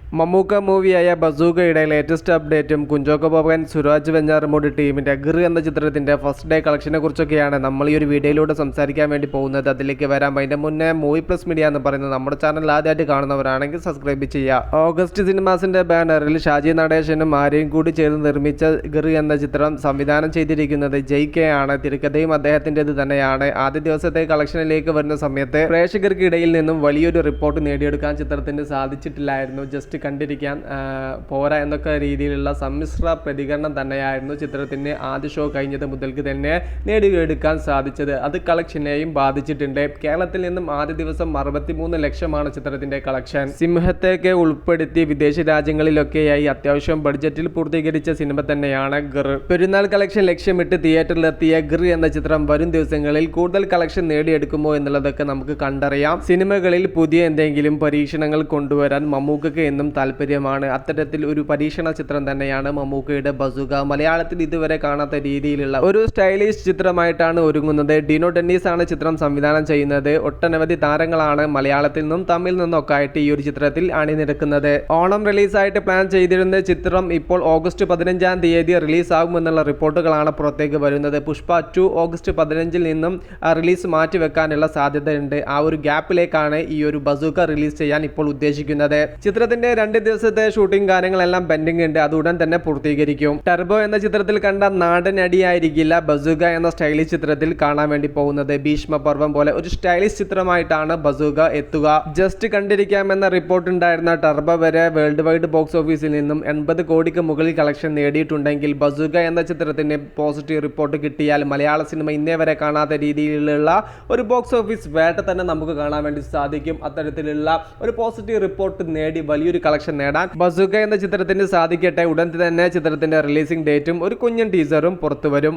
Mammukka മൂവിയായ ബസൂക്കയുടെ latest അപ്ഡേറ്റും Kunchacko Boban Suraj Venjaramoodu ടീമിൻ്റെ ഗിർ എന്ന ചിത്രത്തിൻ്റെ ഫസ്റ്റ് ഡേ കളക്ഷനെ കുറിച്ചൊക്കെയാണ് നമ്മൾ ഈ ഒരു വീഡിയോയിലൂടെ സംസാരിക്കാൻ വേണ്ടി പോകുന്നത്. അതിലേക്ക് വരാം. അതിൻ്റെ മുന്നേ മൂവി പ്ലസ് മീഡിയ എന്ന് പറയുന്നത് നമ്മുടെ ചാനൽ ആദ്യമായിട്ട് കാണുന്നവരാണെങ്കിൽ സബ്സ്ക്രൈബ് ചെയ്യുക. ഓഗസ്റ്റ് സിനിമാസിൻ്റെ ബാനറിൽ ഷാജി നടേശനും ആരെയും കൂടി ചേർന്ന് നിർമ്മിച്ച ഗിർ എന്ന ചിത്രം സംവിധാനം ചെയ്തിരിക്കുന്നത് ജയ് ആണ്. തിരക്കഥയും അദ്ദേഹത്തിൻ്റെത് തന്നെയാണ്. ആദ്യ ദിവസത്തെ കളക്ഷനിലേക്ക് വരുന്ന സമയത്ത് പ്രേക്ഷകർക്കിടയിൽ നിന്നും വലിയൊരു റിപ്പോർട്ട് നേടിയെടുക്കാൻ ചിത്രത്തിന് സാധിച്ചിട്ടില്ലായിരുന്നു. ജസ്റ്റ് കണ്ടിരിക്കാൻ പോരാ എന്നൊക്കെ രീതിയിലുള്ള സമ്മിശ്ര പ്രതികരണം തന്നെയായിരുന്നു ചിത്രത്തിന് ആദ്യ ഷോ കഴിഞ്ഞത് മുതൽക്ക് തന്നെ നേടിയെടുക്കാൻ സാധിച്ചത്. അത് കളക്ഷനെയും ബാധിച്ചിട്ടുണ്ട്. കേരളത്തിൽ നിന്നും ആദ്യ ദിവസം 63 ലക്ഷമാണ് ചിത്രത്തിന്റെ കളക്ഷൻ. സിംഹത്തേക്ക് ഉൾപ്പെടുത്തി വിദേശ രാജ്യങ്ങളിലൊക്കെയായി അത്യാവശ്യം ബഡ്ജറ്റിൽ പൂർത്തീകരിച്ച സിനിമ തന്നെയാണ് ഗിർ. പെരുന്നാൾ കളക്ഷൻ ലക്ഷ്യമിട്ട് തിയേറ്ററിലെത്തിയ ഗിർ എന്ന ചിത്രം വരും ദിവസങ്ങളിൽ കൂടുതൽ കളക്ഷൻ നേടിയെടുക്കുമോ എന്നുള്ളതൊക്കെ നമുക്ക് കണ്ടറിയാം. സിനിമകളിൽ പുതിയ എന്തെങ്കിലും പരീക്ഷണങ്ങൾ കൊണ്ടുവരാൻ മമ്മൂക്കയ്ക്ക് എന്നും താല്പര്യമാണ്. അത്തരത്തിൽ ഒരു പരീക്ഷണ ചിത്രം തന്നെയാണ് മമ്മൂക്കയുടെ ബസൂക്ക. മലയാളത്തിൽ ഇതുവരെ കാണാത്ത രീതിയിലുള്ള ഒരു സ്റ്റൈലിഷ് ചിത്രമായിട്ടാണ് ഒരുങ്ങുന്നത്. ഡിനോ ഡെന്നീസ് ആണ് ചിത്രം സംവിധാനം ചെയ്യുന്നത്. ഒട്ടനവധി താരങ്ങളാണ് മലയാളത്തിൽ നിന്നും തമിഴിൽ നിന്നൊക്കെ ആയിട്ട് ഈ ഒരു ചിത്രത്തിൽ അണിനിരക്കുന്നത്. ഓണം റിലീസായിട്ട് പ്ലാൻ ചെയ്തിരുന്ന ചിത്രം ഇപ്പോൾ ഓഗസ്റ്റ് 15-ാം തീയതി റിലീസാകുമെന്നുള്ള റിപ്പോർട്ടുകളാണ് പുറത്തേക്ക് വരുന്നത്. പുഷ്പ 2 ഓഗസ്റ്റ് 15-ൽ നിന്നും റിലീസ് മാറ്റിവെക്കാനുള്ള സാധ്യതയുണ്ട്. ആ ഒരു ഗ്യാപ്പിലേക്കാണ് ഈ ഒരു ബസൂക്ക റിലീസ് ചെയ്യാൻ ഇപ്പോൾ ഉദ്ദേശിക്കുന്നത്. ചിത്രത്തിന്റെ 2 ദിവസത്തെ ഷൂട്ടിംഗ് കാര്യങ്ങളെല്ലാം പെൻഡിംഗ് ഉണ്ട്. അത് ഉടൻ തന്നെ പൂർത്തീകരിക്കും. ടർബോ എന്ന ചിത്രത്തിൽ കണ്ട നാടൻ അടിയായിരിക്കില്ല ബസൂക്ക എന്ന സ്റ്റൈലിഷ് ചിത്രത്തിൽ കാണാൻ വേണ്ടി പോകുന്നത്. ഭീഷ്മപർവം പോലെ ഒരു സ്റ്റൈലിഷ് ചിത്രമായിട്ടാണ് ബസൂക്ക എത്തുക. ജസ്റ്റ് കണ്ടിരിക്കാമെന്ന റിപ്പോർട്ട് ഉണ്ടായിരുന്ന ടർബോ വരെ വേൾഡ് വൈഡ് ബോക്സ് ഓഫീസിൽ നിന്നും 80 കോടിക്ക് മുകളിൽ കളക്ഷൻ നേടിയിട്ടുണ്ടെങ്കിൽ ബസൂക്ക എന്ന ചിത്രത്തിന് പോസിറ്റീവ് റിപ്പോർട്ട് കിട്ടിയാൽ മലയാള സിനിമ ഇന്നേ വരെ കാണാത്ത രീതിയിലുള്ള ഒരു ബോക്സ് ഓഫീസ് വേട്ട തന്നെ നമുക്ക് കാണാൻ വേണ്ടി സാധിക്കും. അത്തരത്തിലുള്ള ഒരു പോസിറ്റീവ് റിപ്പോർട്ട് നേടി വലിയൊരു കളക്ഷൻ നേടാൻ ബസൂക്ക എന്ന ചിത്രത്തിന് സാധിക്കട്ടെ. ഉടൻ തന്നെ ചിത്രത്തിന്റെ റിലീസിംഗ് ഡേറ്റും ഒരു കുഞ്ഞൻ ടീസറും പുറത്തു വരും.